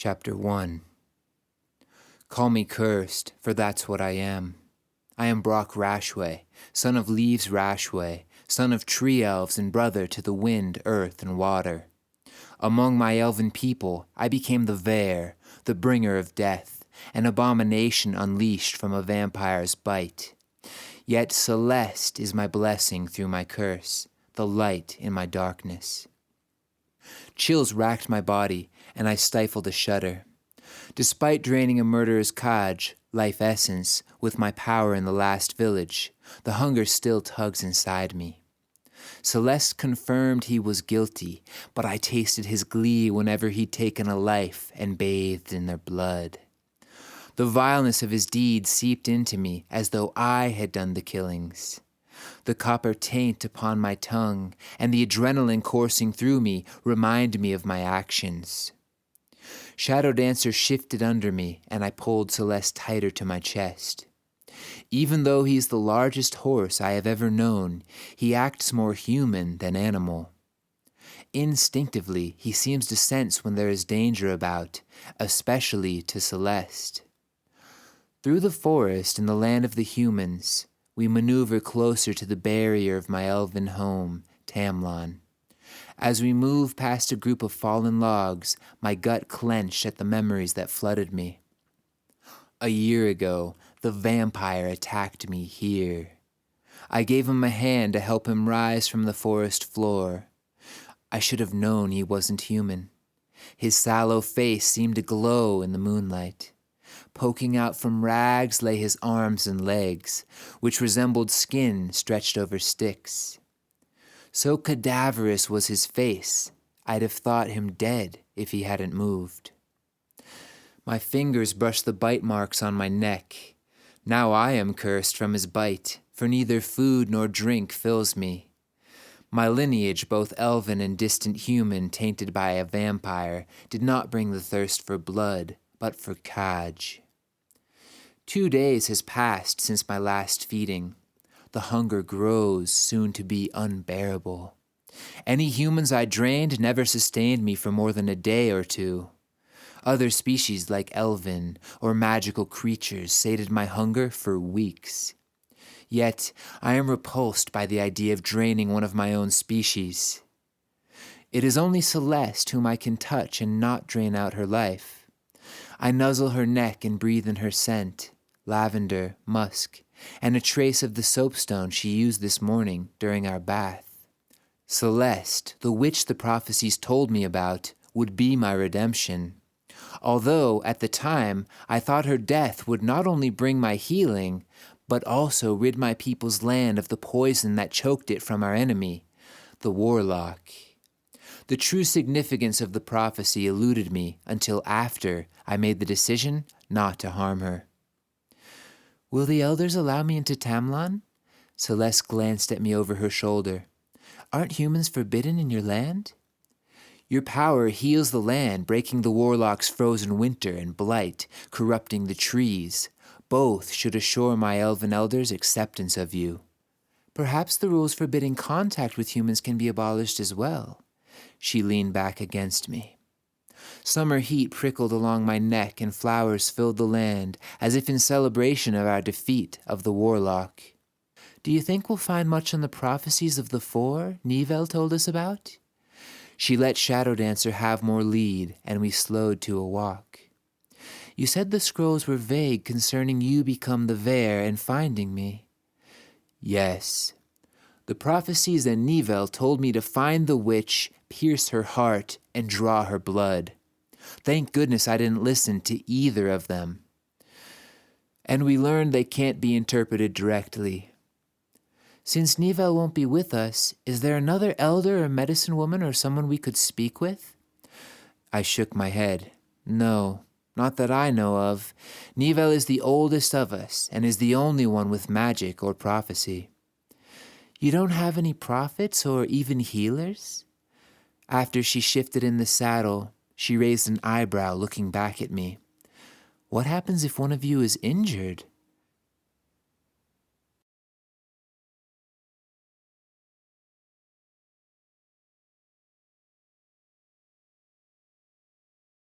Chapter 1. Call me cursed, for that's what I am. I am Brock Rashway, son of Leaves Rashway, son of tree elves and brother to the wind, earth, and water. Among my elven people, I became the Vare, the bringer of death, an abomination unleashed from a vampire's bite. Yet Celeste is my blessing through my curse, the light in my darkness. Chills racked my body, and I stifled a shudder. Despite draining a murderer's kaj, life essence, with my power in the last village, the hunger still tugs inside me. Celeste confirmed he was guilty, but I tasted his glee whenever he'd taken a life and bathed in their blood. The vileness of his deeds seeped into me as though I had done the killings. The copper taint upon my tongue and the adrenaline coursing through me remind me of my actions. Shadow Dancer shifted under me, and I pulled Celeste tighter to my chest. Even though he's the largest horse I have ever known, he acts more human than animal. Instinctively, he seems to sense when there is danger about, especially to Celeste. Through the forest in the land of the humans, we maneuver closer to the barrier of my elven home, Tamlon. As we move past a group of fallen logs, my gut clenched at the memories that flooded me. A year ago, the vampire attacked me here. I gave him a hand to help him rise from the forest floor. I should have known he wasn't human. His sallow face seemed to glow in the moonlight. Poking out from rags lay his arms and legs, which resembled skin stretched over sticks. So cadaverous was his face, I'd have thought him dead if he hadn't moved. My fingers brushed the bite marks on my neck. Now I am cursed from his bite, for neither food nor drink fills me. My lineage, both elven and distant human, tainted by a vampire, did not bring the thirst for blood, but for kaj. 2 days has passed since my last feeding. The hunger grows, soon to be unbearable. Any humans I drained never sustained me for more than a day or two. Other species like elven or magical creatures sated my hunger for weeks. Yet I am repulsed by the idea of draining one of my own species. It is only Celeste whom I can touch and not drain out her life. I nuzzle her neck and breathe in her scent, lavender, musk, and a trace of the soapstone she used this morning during our bath. Celeste, the witch the prophecies told me about, would be my redemption. Although, at the time, I thought her death would not only bring my healing, but also rid my people's land of the poison that choked it from our enemy, the warlock. The true significance of the prophecy eluded me until after I made the decision not to harm her. Will the elders allow me into Tamlon? Celeste glanced at me over her shoulder. Aren't humans forbidden in your land? Your power heals the land, breaking the warlock's frozen winter and blight, corrupting the trees. Both should assure my elven elders' acceptance of you. Perhaps the rules forbidding contact with humans can be abolished as well. She leaned back against me. Summer heat prickled along my neck and flowers filled the land, as if in celebration of our defeat of the warlock. Do you think we'll find much on the prophecies of the four Nivelle told us about? She let Shadow Dancer have more lead, and we slowed to a walk. You said the scrolls were vague concerning you become the Vare and finding me. Yes. The prophecies that Nivelle told me to find the witch, pierce her heart, and draw her blood. Thank goodness I didn't listen to either of them. And we learned they can't be interpreted directly. Since Nivelle won't be with us, is there another elder or medicine woman or someone we could speak with? I shook my head. No, not that I know of. Nivelle is the oldest of us and is the only one with magic or prophecy. You don't have any prophets or even healers? After she shifted in the saddle, she raised an eyebrow looking back at me. What happens if one of you is injured?